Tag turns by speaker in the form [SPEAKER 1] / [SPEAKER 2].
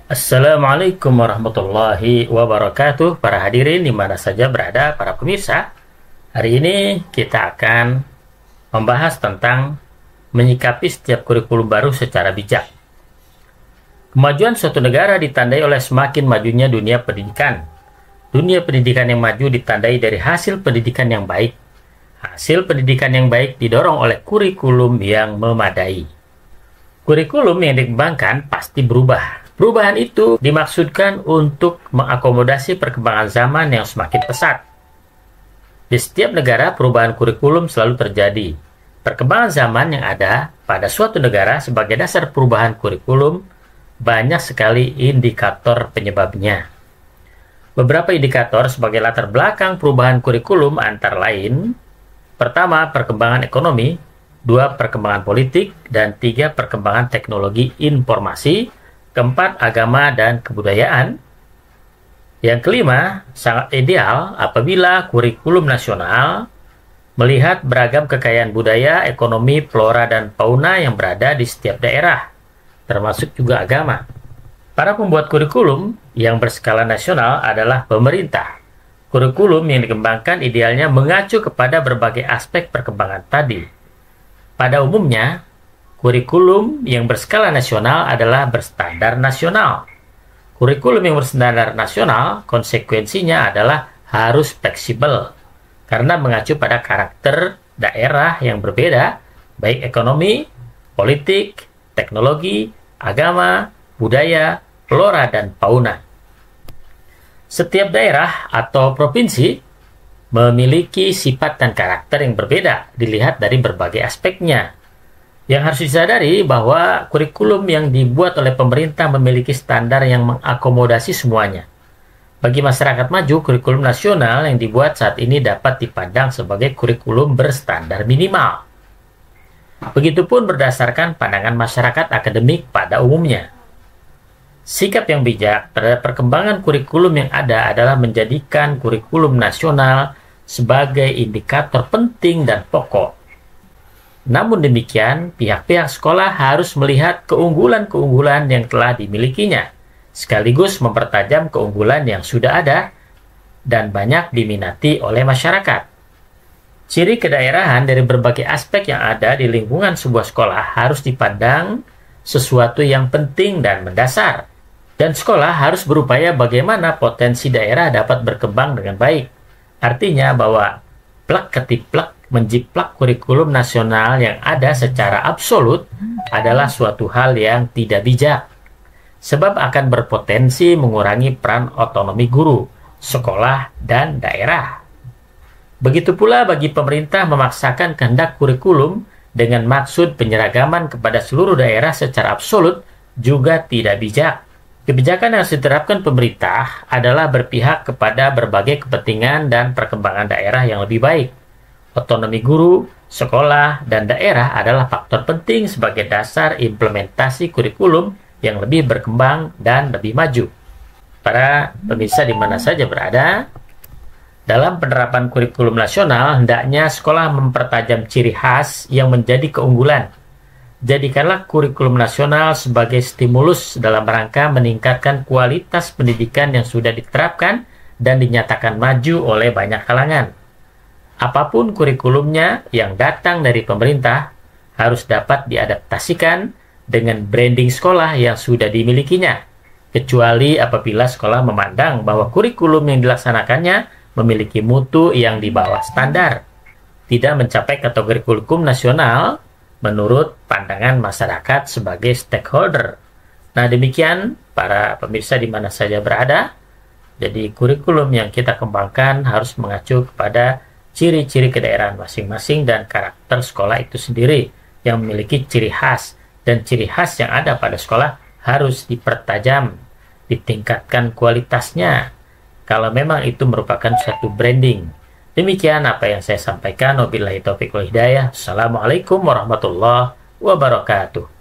[SPEAKER 1] Assalamualaikum warahmatullahi wabarakatuh. Para hadirin di mana saja berada, para pemirsa. Hari ini kita akan membahas tentang menyikapi setiap kurikulum baru secara bijak. Kemajuan suatu negara ditandai oleh semakin majunya dunia pendidikan. Dunia pendidikan yang maju ditandai dari hasil pendidikan yang baik. Hasil pendidikan yang baik didorong oleh kurikulum yang memadai. Kurikulum yang dikembangkan pasti berubah. Perubahan itu dimaksudkan untuk mengakomodasi perkembangan zaman yang semakin pesat. Di setiap negara, perubahan kurikulum selalu terjadi. Perkembangan zaman yang ada pada suatu negara sebagai dasar perubahan kurikulum banyak sekali indikator penyebabnya. Beberapa indikator sebagai latar belakang perubahan kurikulum antara lain: pertama, perkembangan ekonomi; dua, perkembangan politik; dan tiga, perkembangan teknologi informasi; keempat, agama dan kebudayaan. Yang kelima, sangat ideal apabila kurikulum nasional melihat beragam kekayaan budaya, ekonomi, flora, dan fauna yang berada di setiap daerah, termasuk juga agama. Para pembuat kurikulum yang berskala nasional adalah pemerintah. Kurikulum yang dikembangkan idealnya mengacu kepada berbagai aspek perkembangan tadi. Pada umumnya, kurikulum yang berskala nasional adalah berstandar nasional. Kurikulum yang berstandar nasional konsekuensinya adalah harus fleksibel karena mengacu pada karakter daerah yang berbeda, baik ekonomi, politik, teknologi, agama, budaya, flora, dan fauna. Setiap daerah atau provinsi memiliki sifat dan karakter yang berbeda dilihat dari berbagai aspeknya. Yang harus disadari bahwa kurikulum yang dibuat oleh pemerintah memiliki standar yang mengakomodasi semuanya. Bagi masyarakat maju, kurikulum nasional yang dibuat saat ini dapat dipandang sebagai kurikulum berstandar minimal. Begitupun berdasarkan pandangan masyarakat akademik pada umumnya. Sikap yang bijak terhadap perkembangan kurikulum yang ada adalah menjadikan kurikulum nasional sebagai indikator penting dan pokok. Namun demikian, pihak-pihak sekolah harus melihat keunggulan-keunggulan yang telah dimilikinya, sekaligus mempertajam keunggulan yang sudah ada dan banyak diminati oleh masyarakat. Ciri kedaerahan dari berbagai aspek yang ada di lingkungan sebuah sekolah harus dipandang sesuatu yang penting dan mendasar. Dan sekolah harus berupaya bagaimana potensi daerah dapat berkembang dengan baik. Artinya bahwa plek ketiplek menjiplak kurikulum nasional yang ada secara absolut adalah suatu hal yang tidak bijak, sebab akan berpotensi mengurangi peran otonomi guru, sekolah, dan daerah. Begitu pula bagi pemerintah memaksakan kehendak kurikulum dengan maksud penyeragaman kepada seluruh daerah secara absolut juga tidak bijak. Kebijakan yang harus diterapkan pemerintah adalah berpihak kepada berbagai kepentingan dan perkembangan daerah yang lebih baik. Otonomi guru, sekolah, dan daerah adalah faktor penting sebagai dasar implementasi kurikulum yang lebih berkembang dan lebih maju. Para pemirsa di mana saja berada, dalam penerapan kurikulum nasional, hendaknya sekolah mempertajam ciri khas yang menjadi keunggulan. Jadikanlah kurikulum nasional sebagai stimulus dalam rangka meningkatkan kualitas pendidikan yang sudah diterapkan dan dinyatakan maju oleh banyak kalangan. Apapun kurikulumnya yang datang dari pemerintah harus dapat diadaptasikan dengan branding sekolah yang sudah dimilikinya, kecuali apabila sekolah memandang bahwa kurikulum yang dilaksanakannya memiliki mutu yang di bawah standar, tidak mencapai kategori kurikulum nasional menurut pandangan masyarakat sebagai stakeholder. Nah, demikian para pemirsa di mana saja berada. Jadi kurikulum yang kita kembangkan harus mengacu kepada ciri-ciri kedaerahan masing-masing dan karakter sekolah itu sendiri yang memiliki ciri khas, dan ciri khas yang ada pada sekolah harus dipertajam, ditingkatkan kualitasnya kalau memang itu merupakan suatu branding. Demikian apa yang saya sampaikan. Wabillahi taufiq wal hidayah. Assalamualaikum warahmatullahi wabarakatuh.